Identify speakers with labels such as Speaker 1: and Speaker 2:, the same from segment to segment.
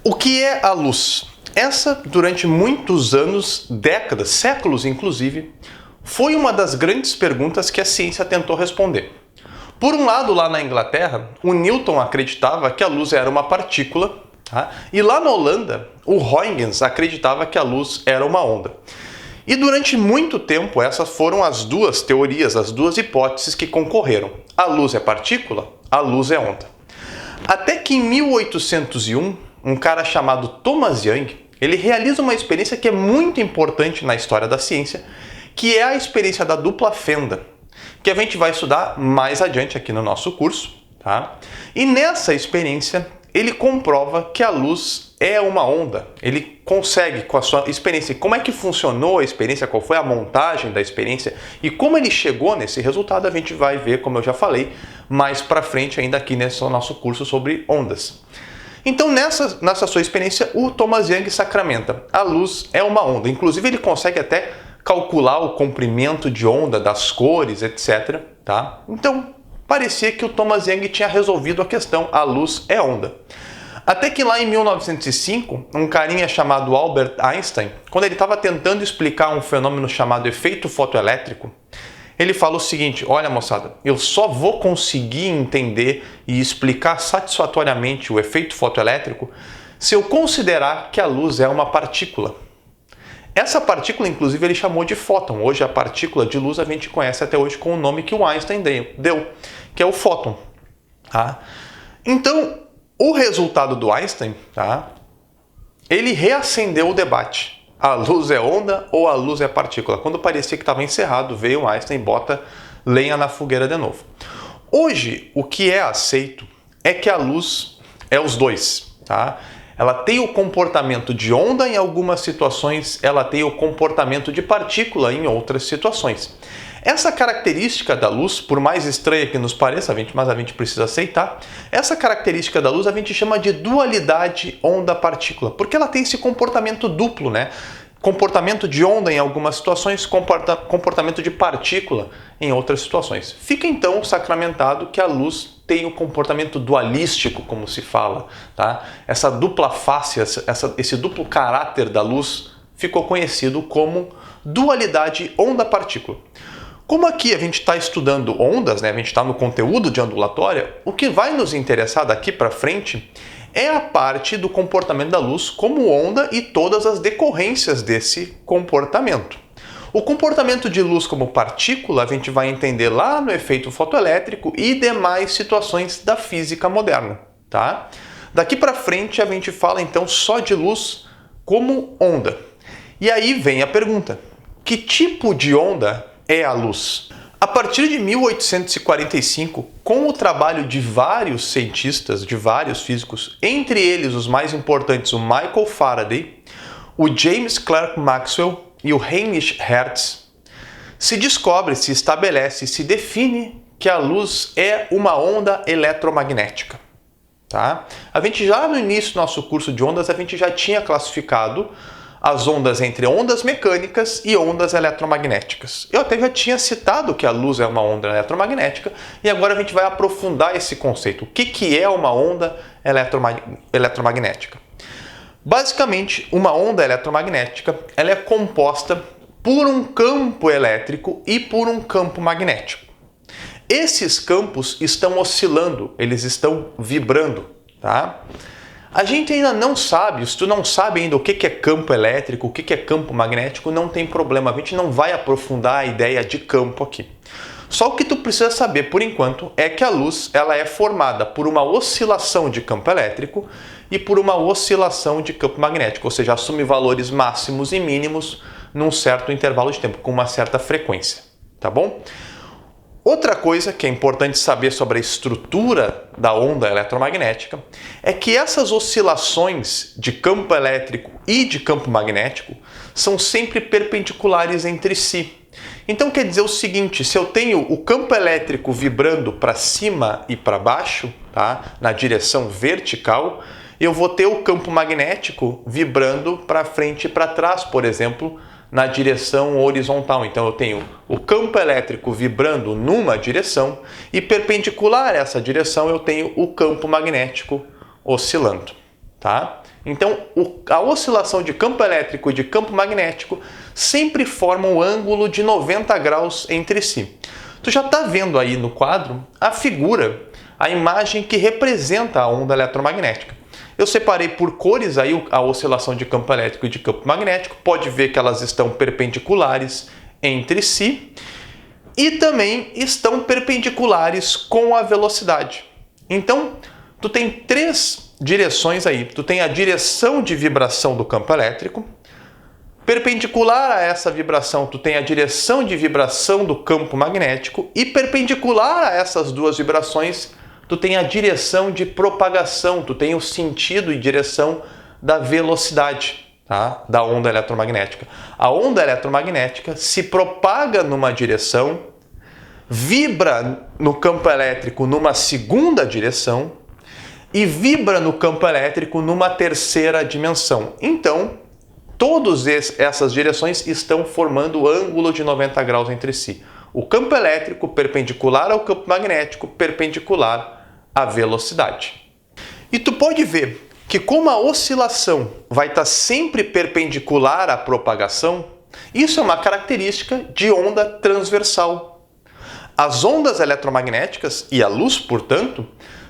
Speaker 1: O que é a luz? Essa, durante muitos anos, décadas, séculos inclusive, foi uma das grandes perguntas que a ciência tentou responder. Por um lado, lá na Inglaterra, o Newton acreditava que a luz era uma partícula, tá? E lá na Holanda, o Huygens acreditava que a luz era uma onda. E durante muito tempo, essas foram as duas teorias, as duas hipóteses que concorreram. A luz é partícula, a luz é onda. Até que em 1801, um cara chamado Thomas Young, ele realiza uma experiência que é muito importante na história da ciência, que é a experiência da dupla fenda, que a gente vai estudar mais adiante aqui no nosso curso, tá? E nessa experiência, ele comprova que a luz é uma onda. Ele consegue, com a sua experiência, como é que funcionou a experiência, qual foi a montagem da experiência e como ele chegou nesse resultado, a gente vai ver, como eu já falei, mais pra frente ainda aqui nesse nosso curso sobre ondas. Então, nessa sua experiência, o Thomas Young sacramenta: a luz é uma onda. Inclusive, ele consegue até calcular o comprimento de onda das cores, etc. Tá? Então, parecia que o Thomas Young tinha resolvido a questão: a luz é onda. Até que lá em 1905, um carinha chamado Albert Einstein, quando ele estava tentando explicar um fenômeno chamado efeito fotoelétrico, ele fala o seguinte: olha, moçada, eu só vou conseguir entender e explicar satisfatoriamente o efeito fotoelétrico se eu considerar que a luz é uma partícula. Essa partícula, inclusive, ele chamou de fóton. Hoje, a partícula de luz a gente conhece até hoje com o nome que o Einstein deu, que é o fóton. Tá? Então, o resultado do Einstein, tá? Ele reacendeu o debate. A luz é onda ou a luz é partícula? Quando parecia que estava encerrado, veio o Einstein e bota lenha na fogueira de novo. Hoje, o que é aceito é que a luz é os dois, tá? Ela tem o comportamento de onda em algumas situações, ela tem o comportamento de partícula em outras situações. Essa característica da luz, por mais estranha que nos pareça, mas a gente precisa aceitar, essa característica da luz a gente chama de dualidade onda-partícula, porque ela tem esse comportamento duplo, né? Comportamento de onda em algumas situações, comportamento de partícula em outras situações. Fica então sacramentado que a luz tem o comportamento dualístico, como se fala, tá? Essa dupla face, esse duplo caráter da luz ficou conhecido como dualidade onda-partícula. Como aqui a gente está estudando ondas, né? A gente está no conteúdo de ondulatória, o que vai nos interessar daqui para frente é a parte do comportamento da luz como onda e todas as decorrências desse comportamento. O comportamento de luz como partícula a gente vai entender lá no efeito fotoelétrico e demais situações da física moderna, tá? Daqui para frente a gente fala então só de luz como onda. E aí vem a pergunta: que tipo de onda é a luz? A partir de 1845, com o trabalho de vários cientistas, de vários físicos, entre eles os mais importantes, o Michael Faraday, o James Clerk Maxwell e o Heinrich Hertz, se descobre, se estabelece, se define que a luz é uma onda eletromagnética. Tá? A gente já no início do nosso curso de ondas, a gente já tinha classificado as ondas entre ondas mecânicas e ondas eletromagnéticas. Eu até já tinha citado que a luz é uma onda eletromagnética e agora a gente vai aprofundar esse conceito. O que é uma onda eletromagnética? Basicamente, uma onda eletromagnética ela é composta por um campo elétrico e por um campo magnético. Esses campos estão oscilando, eles estão vibrando, tá? A gente ainda não sabe, se tu não sabe ainda o que é campo elétrico, o que é campo magnético, não tem problema, a gente não vai aprofundar a ideia de campo aqui. Só o que tu precisa saber por enquanto é que a luz ela é formada por uma oscilação de campo elétrico e por uma oscilação de campo magnético, ou seja, assume valores máximos e mínimos num certo intervalo de tempo, com uma certa frequência, tá bom? Outra coisa que é importante saber sobre a estrutura da onda eletromagnética é que essas oscilações de campo elétrico e de campo magnético são sempre perpendiculares entre si. Então quer dizer o seguinte: se eu tenho o campo elétrico vibrando para cima e para baixo, tá, na direção vertical, eu vou ter o campo magnético vibrando para frente e para trás, por exemplo, na direção horizontal. Então eu tenho o campo elétrico vibrando numa direção e perpendicular a essa direção eu tenho o campo magnético oscilando, tá? Então, a oscilação de campo elétrico e de campo magnético sempre formam um ângulo de 90 graus entre si. Tu já está vendo aí no quadro a figura, a imagem que representa a onda eletromagnética. Eu separei por cores aí a oscilação de campo elétrico e de campo magnético. Pode ver que elas estão perpendiculares entre si e também estão perpendiculares com a velocidade. Então, tu tem três direções aí. Tu tem a direção de vibração do campo elétrico. Perpendicular a essa vibração, tu tem a direção de vibração do campo magnético. E perpendicular a essas duas vibrações, tu tem a direção de propagação, tu tem o sentido e direção da velocidade, tá? Da onda eletromagnética. A onda eletromagnética se propaga numa direção, vibra no campo elétrico numa segunda direção e vibra no campo elétrico numa terceira dimensão. Então, todas essas direções estão formando ângulo de 90 graus entre si. O campo elétrico perpendicular ao campo magnético, perpendicular à velocidade. E tu pode ver que como a oscilação vai estar sempre perpendicular à propagação, isso é uma característica de onda transversal. As ondas eletromagnéticas e a luz, portanto,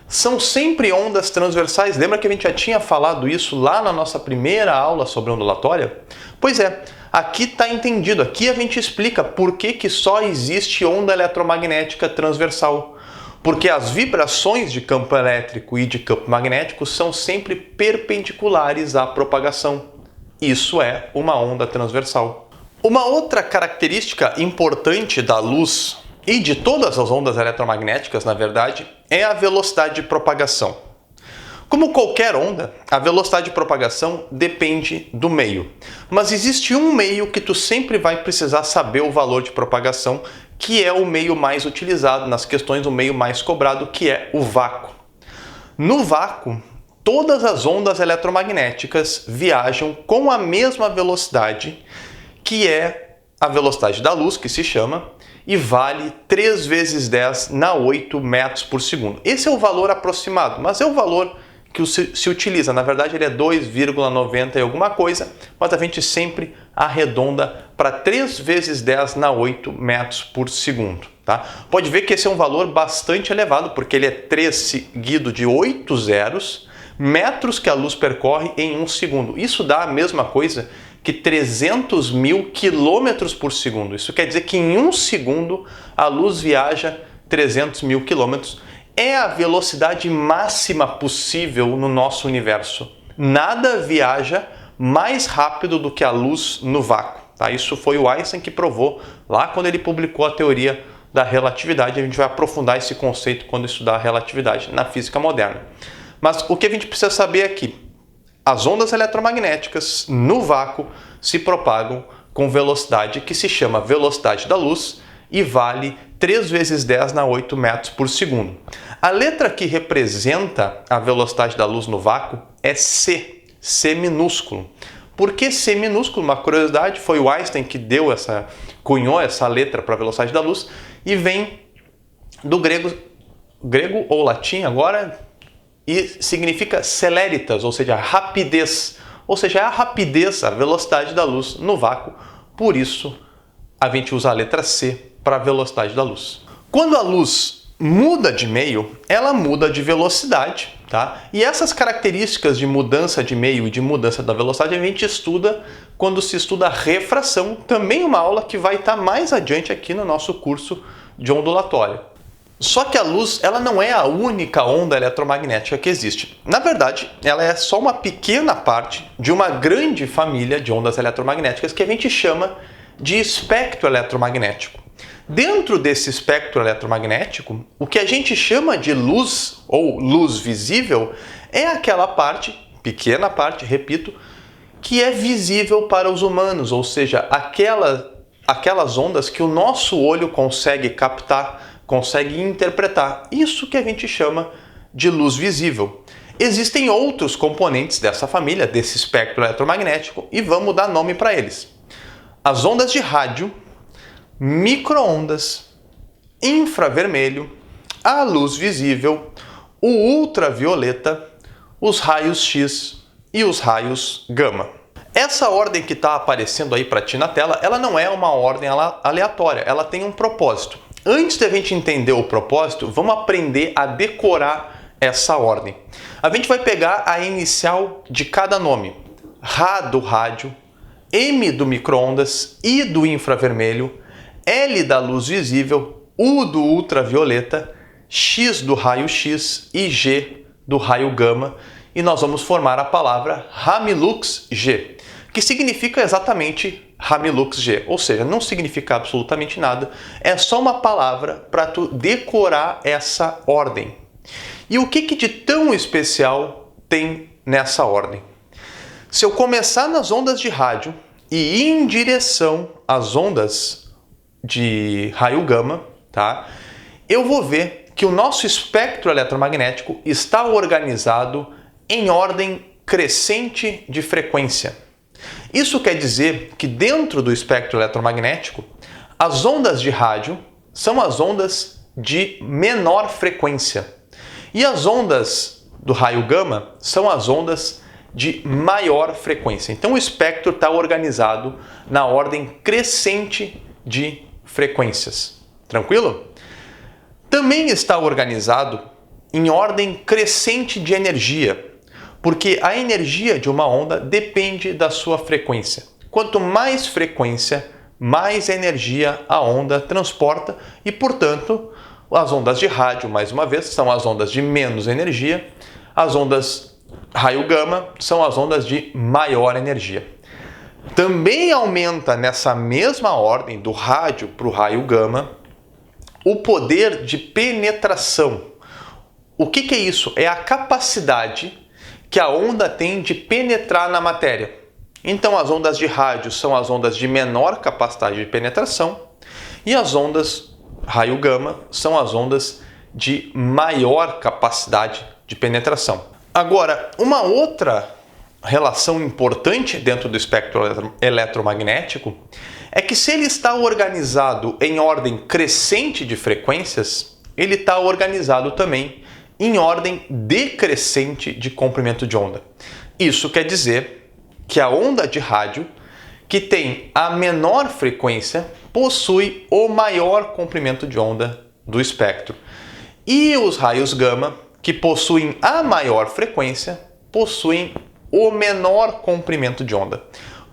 Speaker 1: são sempre ondas transversais. Lembra que a gente já tinha falado isso lá na nossa primeira aula sobre ondulatória? Pois é, aqui está entendido. Aqui a gente explica por que só existe onda eletromagnética transversal. Porque as vibrações de campo elétrico e de campo magnético são sempre perpendiculares à propagação. Isso é uma onda transversal. Uma outra característica importante da luz e de todas as ondas eletromagnéticas, na verdade, é a velocidade de propagação. Como qualquer onda, a velocidade de propagação depende do meio. Mas existe um meio que tu sempre vai precisar saber o valor de propagação, que é o meio mais utilizado nas questões, o meio mais cobrado, que é o vácuo. No vácuo, todas as ondas eletromagnéticas viajam com a mesma velocidade, que é a velocidade da luz, que se chama, e vale 3 vezes 10 na 8 metros por segundo. Esse é o valor aproximado, mas é o valor que se utiliza. Na verdade, ele é 2,90 e alguma coisa, mas a gente sempre arredonda para 3 vezes 10 na 8 metros por segundo. Tá? Pode ver que esse é um valor bastante elevado, porque ele é 3 seguido de 8 zeros, metros que a luz percorre em 1 segundo. Isso dá a mesma coisa que 300 mil quilômetros por segundo. Isso quer dizer que em 1 segundo a luz viaja 300 mil quilômetros. É a velocidade máxima possível no nosso universo. Nada viaja mais rápido do que a luz no vácuo. Tá? Isso foi o Einstein que provou lá quando ele publicou a teoria da relatividade. A gente vai aprofundar esse conceito quando estudar a relatividade na física moderna. Mas o que a gente precisa saber é que as ondas eletromagnéticas no vácuo se propagam com velocidade que se chama velocidade da luz e vale 3 vezes 10 na 8 metros por segundo. A letra que representa a velocidade da luz no vácuo é C, C minúsculo. Por que C minúsculo? Uma curiosidade, foi o Einstein que cunhou essa letra para a velocidade da luz e vem do grego ou latim agora, e significa celeritas, ou seja, rapidez. Ou seja, é a rapidez, a velocidade da luz no vácuo. Por isso, a gente usa a letra C para a velocidade da luz. Quando a luz muda de meio, ela muda de velocidade, tá? E essas características de mudança de meio e de mudança da velocidade a gente estuda quando se estuda a refração, também uma aula que vai estar mais adiante aqui no nosso curso de ondulatória. Só que a luz, ela não é a única onda eletromagnética que existe. Na verdade, ela é só uma pequena parte de uma grande família de ondas eletromagnéticas que a gente chama de espectro eletromagnético. Dentro desse espectro eletromagnético, o que a gente chama de luz ou luz visível é aquela parte, pequena parte, repito, que é visível para os humanos, ou seja, aquelas ondas que o nosso olho consegue captar, consegue interpretar. Isso que a gente chama de luz visível. Existem outros componentes dessa família, desse espectro eletromagnético, e vamos dar nome para eles. As ondas de rádio, micro-ondas, infravermelho, a luz visível, o ultravioleta, os raios X e os raios gama. Essa ordem que está aparecendo aí para ti na tela, ela não é uma ordem aleatória, ela tem um propósito. Antes de a gente entender o propósito, vamos aprender a decorar essa ordem. A gente vai pegar a inicial de cada nome. Ra do rádio, M do micro-ondas, I do infravermelho, L da luz visível, U do ultravioleta, X do raio-X e G do raio gama. E nós vamos formar a palavra Ramilux-G, que significa exatamente Ramilux-G, ou seja, não significa absolutamente nada, é só uma palavra para tu decorar essa ordem. E o que de tão especial tem nessa ordem? Se eu começar nas ondas de rádio e ir em direção às ondas de raio gama, tá? Eu vou ver que o nosso espectro eletromagnético está organizado em ordem crescente de frequência. Isso quer dizer que dentro do espectro eletromagnético, as ondas de rádio são as ondas de menor frequência e as ondas do raio gama são as ondas de maior frequência. Então o espectro está organizado na ordem crescente de frequências. Tranquilo? Também está organizado em ordem crescente de energia, porque a energia de uma onda depende da sua frequência. Quanto mais frequência, mais energia a onda transporta e, portanto, as ondas de rádio, mais uma vez, são as ondas de menos energia, as ondas raio gama são as ondas de maior energia. Também aumenta nessa mesma ordem, do rádio para o raio gama, o poder de penetração. O que é isso? É a capacidade que a onda tem de penetrar na matéria. Então as ondas de rádio são as ondas de menor capacidade de penetração e as ondas raio gama são as ondas de maior capacidade de penetração. Agora, uma outra relação importante dentro do espectro eletromagnético é que se ele está organizado em ordem crescente de frequências, ele está organizado também em ordem decrescente de comprimento de onda. Isso quer dizer que a onda de rádio, que tem a menor frequência, possui o maior comprimento de onda do espectro. E os raios gama, que possuem a maior frequência, possuem o menor comprimento de onda.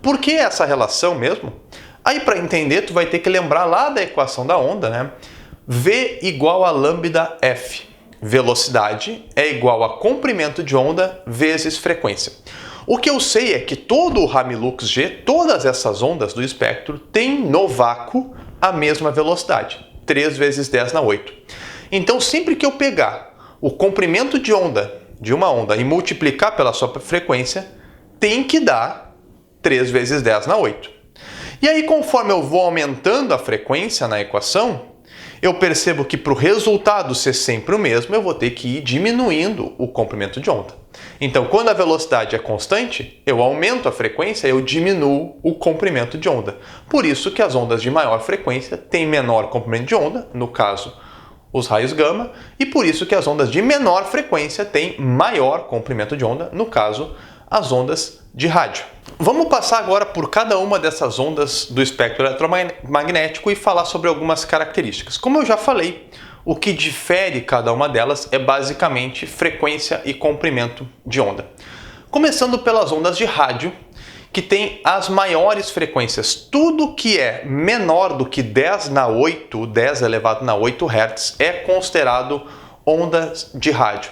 Speaker 1: Por que essa relação mesmo? Aí para entender, tu vai ter que lembrar lá da equação da onda, né? V igual a lambda F. Velocidade é igual a comprimento de onda vezes frequência. O que eu sei é que todo o Ramilux-G, todas essas ondas do espectro, têm no vácuo a mesma velocidade, 3 vezes 10 na 8. Então, sempre que eu pegar o comprimento de onda de uma onda e multiplicar pela sua frequência, tem que dar 3 vezes 10 na 8. E aí, conforme eu vou aumentando a frequência na equação, eu percebo que para o resultado ser sempre o mesmo, eu vou ter que ir diminuindo o comprimento de onda. Então, quando a velocidade é constante, eu aumento a frequência, eu diminuo o comprimento de onda. Por isso que as ondas de maior frequência têm menor comprimento de onda, no caso, os raios gama, e por isso que as ondas de menor frequência têm maior comprimento de onda, no caso, as ondas de rádio. Vamos passar agora por cada uma dessas ondas do espectro eletromagnético e falar sobre algumas características. Como eu já falei, o que difere cada uma delas é basicamente frequência e comprimento de onda. Começando pelas ondas de rádio, que tem as maiores frequências. Tudo que é menor do que 10 na 8, 10 elevado na 8 Hz, é considerado ondas de rádio.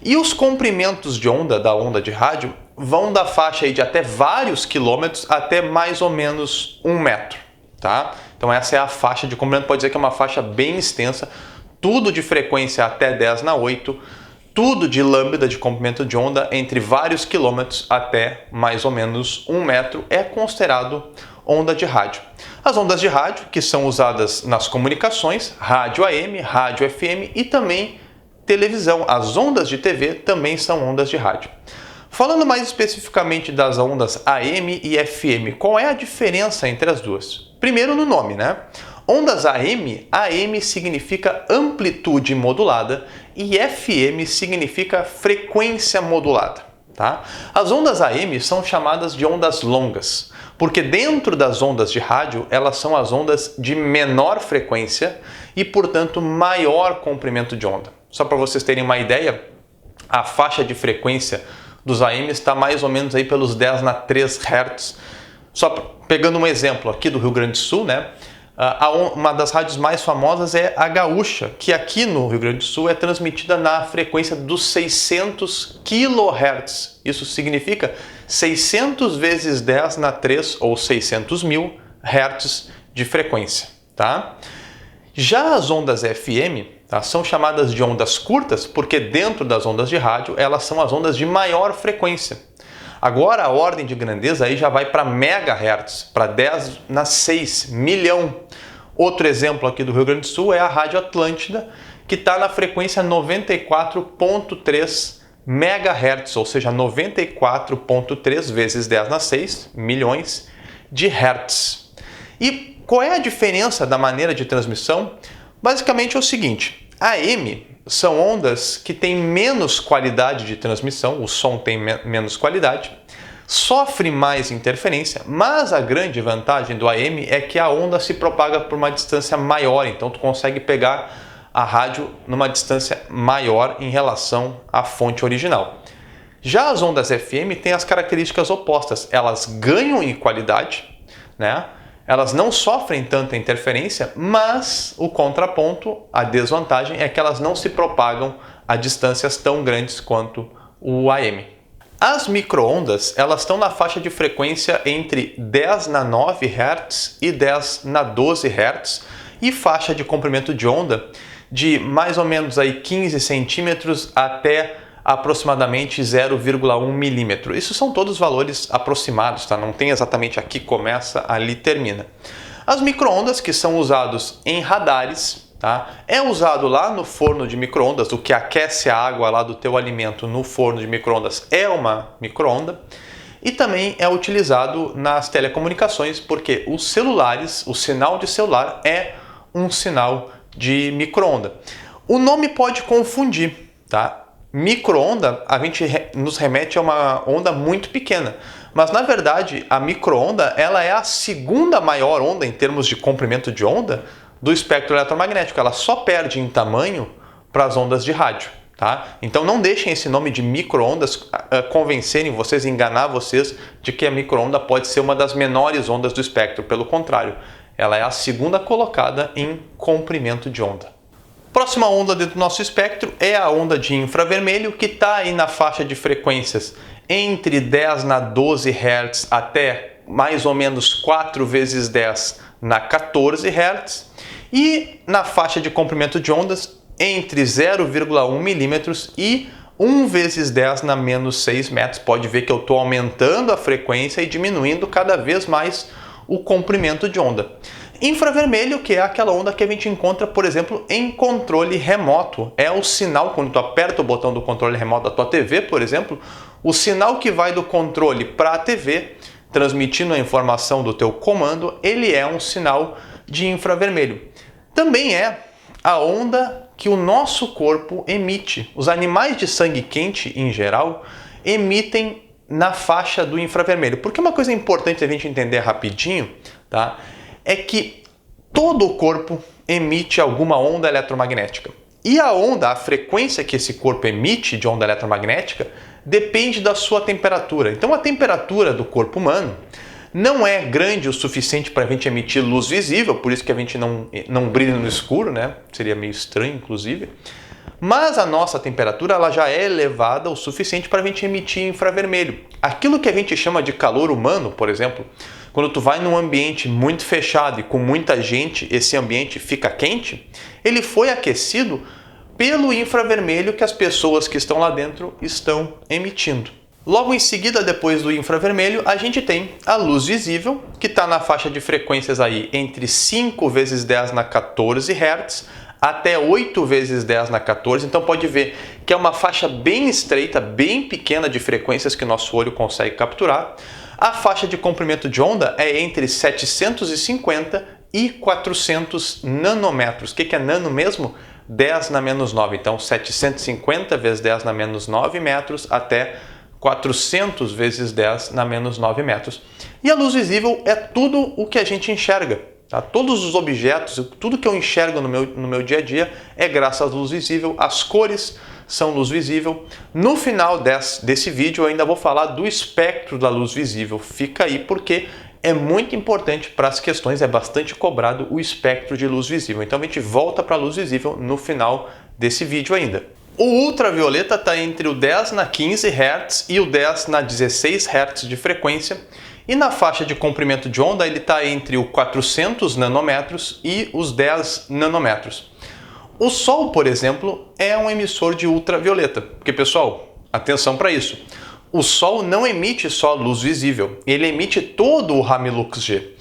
Speaker 1: E os comprimentos de onda da onda de rádio vão da faixa aí de até vários quilômetros até mais ou menos 1 metro, tá? Então essa é a faixa de comprimento, pode dizer que é uma faixa bem extensa, tudo de frequência até 10 na 8, tudo de lambda de comprimento de onda entre vários quilômetros até mais ou menos 1 metro é considerado onda de rádio. As ondas de rádio que são usadas nas comunicações, rádio AM, rádio FM e também televisão. As ondas de TV também são ondas de rádio. Falando mais especificamente das ondas AM e FM, qual é a diferença entre as duas? Primeiro no nome, né? Ondas AM, AM significa amplitude modulada e FM significa frequência modulada. Tá? As ondas AM são chamadas de ondas longas, porque dentro das ondas de rádio, elas são as ondas de menor frequência e, portanto, maior comprimento de onda. Só para vocês terem uma ideia, a faixa de frequência dos AM está mais ou menos aí pelos 10 na 3 Hz. Só pegando um exemplo aqui do Rio Grande do Sul, né? Uma das rádios mais famosas é a Gaúcha, que aqui no Rio Grande do Sul é transmitida na frequência dos 600 kHz. Isso significa 600 vezes 10 na 3 ou 600 mil Hz de frequência. Tá? Já as ondas FM, tá, são chamadas de ondas curtas porque dentro das ondas de rádio elas são as ondas de maior frequência. Agora a ordem de grandeza aí já vai para megahertz, para 10 na 6, milhão. Outro exemplo aqui do Rio Grande do Sul é a Rádio Atlântida, que está na frequência 94.3 megahertz, ou seja, 94.3 vezes 10 na 6, milhões de hertz. E qual é a diferença da maneira de transmissão? Basicamente é o seguinte, AM são ondas que têm menos qualidade de transmissão, o som tem menos qualidade, sofre mais interferência, mas a grande vantagem do AM é que a onda se propaga por uma distância maior, então tu consegue pegar a rádio numa distância maior em relação à fonte original. Já as ondas FM têm as características opostas, elas ganham em qualidade, né? Elas não sofrem tanta interferência, mas o contraponto, a desvantagem, é que elas não se propagam a distâncias tão grandes quanto o AM. As microondas, elas estão na faixa de frequência entre 10 na 9 Hz e 10 na 12 Hz e faixa de comprimento de onda de mais ou menos aí 15 centímetros até aproximadamente 0,1 milímetro. Isso são todos valores aproximados, tá? Não tem exatamente aqui começa, ali termina. As microondas que são usados em radares, tá? É usado lá no forno de microondas, o que aquece a água lá do teu alimento no forno de microondas é uma microonda. E também é utilizado nas telecomunicações, porque os celulares, o sinal de celular é um sinal de microonda. O nome pode confundir, tá? Microonda, a gente nos remete a uma onda muito pequena, mas na verdade a microonda ela é a segunda maior onda em termos de comprimento de onda do espectro eletromagnético, ela só perde em tamanho para as ondas de rádio. Tá? Então não deixem esse nome de micro-ondas convencerem vocês, enganar vocês de que a micro-onda pode ser uma das menores ondas do espectro, pelo contrário, ela é a segunda colocada em comprimento de onda. Próxima onda dentro do nosso espectro é a onda de infravermelho, que está aí na faixa de frequências entre 10 na 12 Hz até mais ou menos 4 vezes 10 na 14 Hz e na faixa de comprimento de ondas entre 0,1 milímetros e 1 vezes 10 na menos 6 metros. Pode ver que eu estou aumentando a frequência e diminuindo cada vez mais o comprimento de onda. Infravermelho, que é aquela onda que a gente encontra, por exemplo, em controle remoto. É o sinal, quando tu aperta o botão do controle remoto da tua TV, por exemplo, o sinal que vai do controle para a TV, transmitindo a informação do teu comando, ele é um sinal de infravermelho. Também é a onda que o nosso corpo emite. Os animais de sangue quente, em geral, emitem na faixa do infravermelho. Porque uma coisa importante a gente entender rapidinho, tá? É que todo o corpo emite alguma onda eletromagnética. E a onda, a frequência que esse corpo emite de onda eletromagnética, depende da sua temperatura. Então a temperatura do corpo humano não é grande o suficiente para a gente emitir luz visível, por isso que a gente não brilha no escuro, né? Seria meio estranho, inclusive. Mas a nossa temperatura ela já é elevada o suficiente para a gente emitir infravermelho. Aquilo que a gente chama de calor humano, por exemplo, quando tu vai num ambiente muito fechado e com muita gente, esse ambiente fica quente, ele foi aquecido pelo infravermelho que as pessoas que estão lá dentro estão emitindo. Logo em seguida, depois do infravermelho, a gente tem a luz visível, que está na faixa de frequências aí entre 5 vezes 10 na 14 Hz até 8 vezes 10 na 14. Então pode ver que é uma faixa bem estreita, bem pequena de frequências que o nosso olho consegue capturar. A faixa de comprimento de onda é entre 750 e 400 nanômetros. O que é nano mesmo? 10 na menos 9. Então 750 vezes 10 na menos 9 metros até 400 vezes 10 na menos 9 metros. E a luz visível é tudo o que a gente enxerga. Tá? Todos os objetos, tudo que eu enxergo no meu dia a dia é graças à luz visível. As cores são luz visível. No final desse vídeo eu ainda vou falar do espectro da luz visível. Fica aí porque é muito importante para as questões, é bastante cobrado o espectro de luz visível. Então a gente volta para a luz visível no final desse vídeo ainda. O ultravioleta está entre o 10 na 15 Hz e o 10 na 16 Hz de frequência. E na faixa de comprimento de onda ele está entre o 400 nanômetros e os 10 nanômetros. O Sol, por exemplo, é um emissor de ultravioleta. Porque, pessoal, atenção para isso. O Sol não emite só luz visível, ele emite todo o Ramilux G.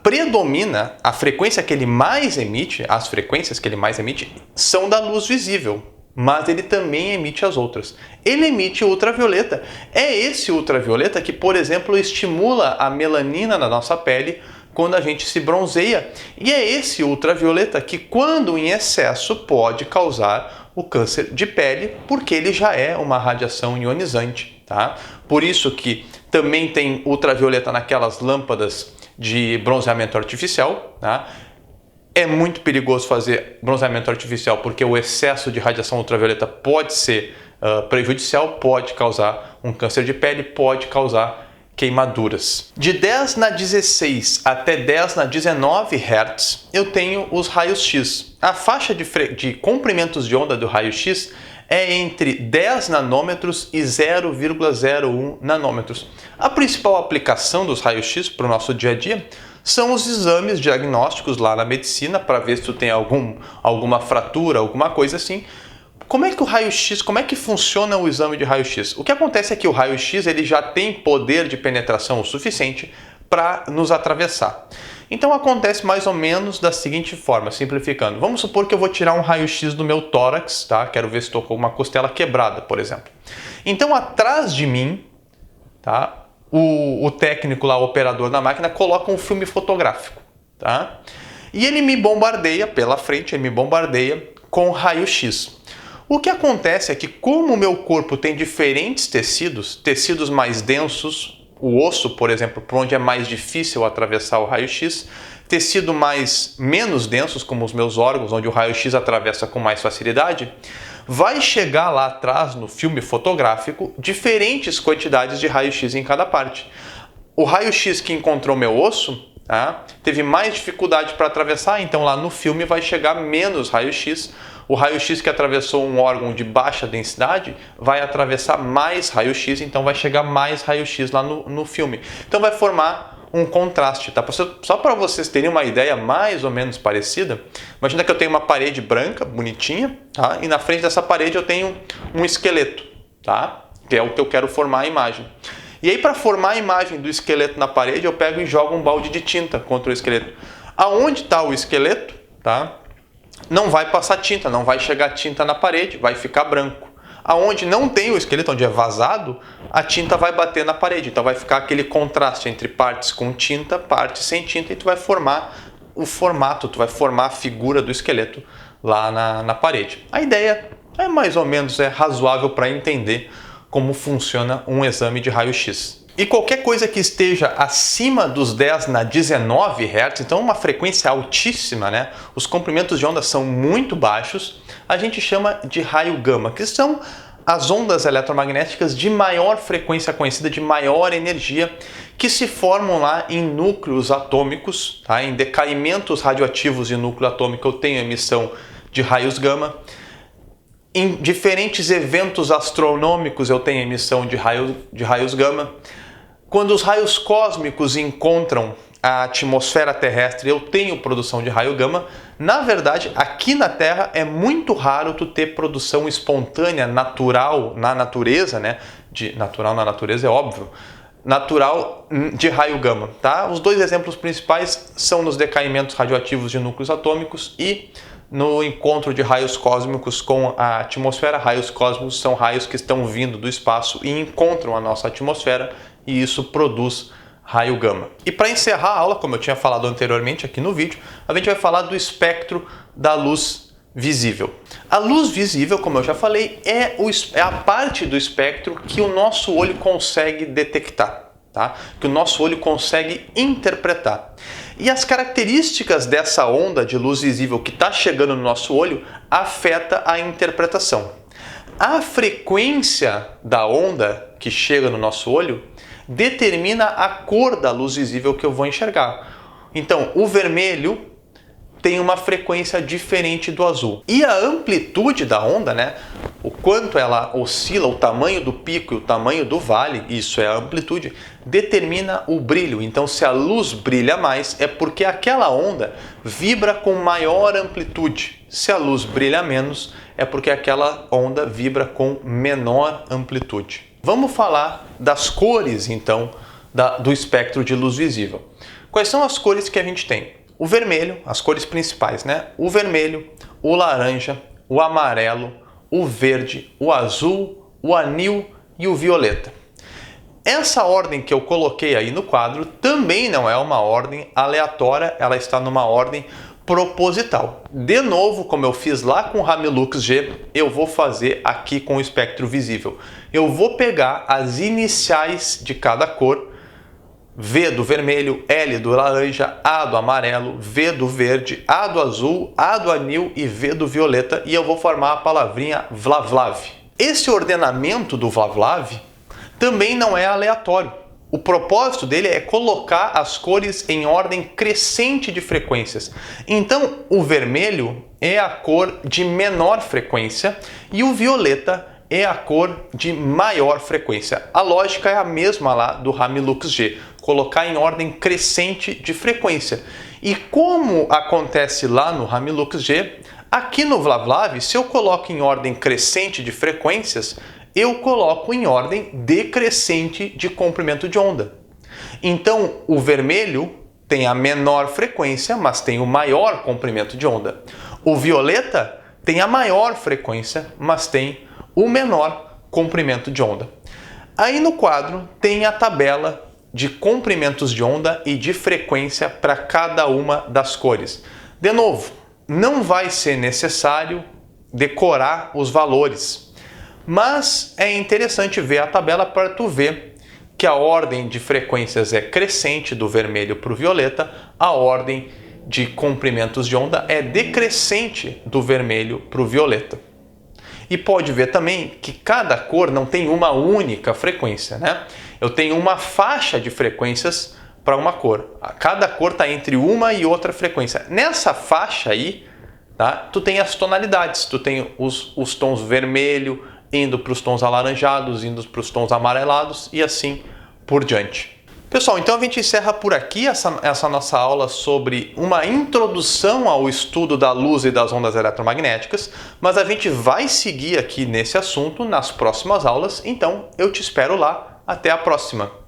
Speaker 1: Predomina a frequência que ele mais emite, as frequências que ele mais emite são da luz visível, mas ele também emite as outras. Ele emite ultravioleta. É esse ultravioleta que, por exemplo, estimula a melanina na nossa pele quando a gente se bronzeia. E é esse ultravioleta que, quando em excesso, pode causar o câncer de pele, porque ele já é uma radiação ionizante, tá? Por isso que também tem ultravioleta naquelas lâmpadas de bronzeamento artificial, tá? É muito perigoso fazer bronzeamento artificial porque o excesso de radiação ultravioleta pode ser prejudicial, pode causar um câncer de pele, pode causar queimaduras. De 10 na 16 até 10 na 19 Hz, eu tenho os raios X. A faixa de comprimentos de onda do raio-x é entre 10 nanômetros e 0,01 nanômetros. A principal aplicação dos raios-x para o nosso dia a dia são os exames diagnósticos lá na medicina para ver se tu tem alguma fratura, alguma coisa assim. Como é que o raio-x, como é que funciona o exame de raio-x? O que acontece é que o raio-x ele já tem poder de penetração o suficiente para nos atravessar. Então acontece mais ou menos da seguinte forma, simplificando. Vamos supor que eu vou tirar um raio-x do meu tórax, tá? Quero ver se estou com uma costela quebrada, por exemplo. Então atrás de mim, tá? O técnico lá, o operador da máquina, coloca um filme fotográfico, tá? E ele me bombardeia pela frente, ele me bombardeia com raio-x. O que acontece é que, como o meu corpo tem diferentes tecidos mais densos, o osso, por exemplo, por onde é mais difícil atravessar o raio-x, tecido menos densos, como os meus órgãos, onde o raio-x atravessa com mais facilidade, vai chegar lá atrás no filme fotográfico diferentes quantidades de raio-x em cada parte. O raio-x que encontrou meu osso, tá, teve mais dificuldade para atravessar, então lá no filme vai chegar menos raio-x. O raio-x que atravessou um órgão de baixa densidade vai atravessar mais raio-x, então vai chegar mais raio-x lá no filme. Então vai formar um contraste, tá? Só para vocês terem uma ideia mais ou menos parecida, imagina que eu tenho uma parede branca, bonitinha, tá? E na frente dessa parede eu tenho um esqueleto, tá? Que é o que eu quero formar a imagem. E aí, para formar a imagem do esqueleto na parede, eu pego e jogo um balde de tinta contra o esqueleto. Aonde está o esqueleto, tá? Não vai passar tinta, não vai chegar tinta na parede, vai ficar branco. Aonde não tem o esqueleto, onde é vazado, a tinta vai bater na parede. Então vai ficar aquele contraste entre partes com tinta, partes sem tinta, e tu vai formar o formato, tu vai formar a figura do esqueleto lá na parede. A ideia é mais ou menos razoável para entender como funciona um exame de raio-x. E qualquer coisa que esteja acima dos 10 na 19 Hz, então uma frequência altíssima, né? Os comprimentos de onda são muito baixos, a gente chama de raio gama, que são as ondas eletromagnéticas de maior frequência conhecida, de maior energia, que se formam lá em núcleos atômicos, tá? Em decaimentos radioativos de núcleo atômico eu tenho emissão de raios gama. Em diferentes eventos astronômicos eu tenho emissão de raios gama. Quando os raios cósmicos encontram a atmosfera terrestre, eu tenho produção de raio gama. Na verdade, aqui na Terra é muito raro tu ter produção espontânea, natural na natureza, né? Natural na natureza é óbvio. Natural de raio gama, tá? Os dois exemplos principais são nos decaimentos radioativos de núcleos atômicos e no encontro de raios cósmicos com a atmosfera. Raios cósmicos são raios que estão vindo do espaço e encontram a nossa atmosfera, e isso produz raio gama. E para encerrar a aula, como eu tinha falado anteriormente aqui no vídeo, a gente vai falar do espectro da luz visível. A luz visível, como eu já falei, é a parte do espectro que o nosso olho consegue detectar, tá? Que o nosso olho consegue interpretar. E as características dessa onda de luz visível que está chegando no nosso olho afeta a interpretação. A frequência da onda que chega no nosso olho determina a cor da luz visível que eu vou enxergar. Então, o vermelho tem uma frequência diferente do azul. E a amplitude da onda, né? O quanto ela oscila, o tamanho do pico e o tamanho do vale, isso é a amplitude, determina o brilho. Então, se a luz brilha mais, é porque aquela onda vibra com maior amplitude. Se a luz brilha menos, é porque aquela onda vibra com menor amplitude. Vamos falar das cores, então, do espectro de luz visível. Quais são as cores que a gente tem? O vermelho, as cores principais, né? O vermelho, o laranja, o amarelo, o verde, o azul, o anil e o violeta. Essa ordem que eu coloquei aí no quadro também não é uma ordem aleatória, ela está numa ordem proposital. De novo, como eu fiz lá com o Hamilux G, eu vou fazer aqui com o espectro visível. Eu vou pegar as iniciais de cada cor, V do vermelho, L do laranja, A do amarelo, V do verde, A do azul, A do anil e V do violeta, e eu vou formar a palavrinha Vlavlav. Esse ordenamento do Vlavlav também não é aleatório. O propósito dele é colocar as cores em ordem crescente de frequências. Então, o vermelho é a cor de menor frequência e o violeta é a cor de maior frequência. A lógica é a mesma lá do Hamilux G, colocar em ordem crescente de frequência. E como acontece lá no Hamilux G, aqui no Vlavlav, se eu coloco em ordem crescente de frequências, eu coloco em ordem decrescente de comprimento de onda. Então, o vermelho tem a menor frequência, mas tem o maior comprimento de onda. O violeta tem a maior frequência, mas tem o menor comprimento de onda. Aí no quadro tem a tabela de comprimentos de onda e de frequência para cada uma das cores. De novo, não vai ser necessário decorar os valores, mas é interessante ver a tabela para tu ver que a ordem de frequências é crescente do vermelho para o violeta, a ordem de comprimentos de onda é decrescente do vermelho para o violeta. E pode ver também que cada cor não tem uma única frequência, né? Eu tenho uma faixa de frequências para uma cor. Cada cor está entre uma e outra frequência. Nessa faixa aí, tá? Tu tem as tonalidades, tu tem os tons vermelho indo para os tons alaranjados, indo para os tons amarelados e assim por diante. Pessoal, então a gente encerra por aqui essa nossa aula sobre uma introdução ao estudo da luz e das ondas eletromagnéticas, mas a gente vai seguir aqui nesse assunto nas próximas aulas, então eu te espero lá. Até a próxima!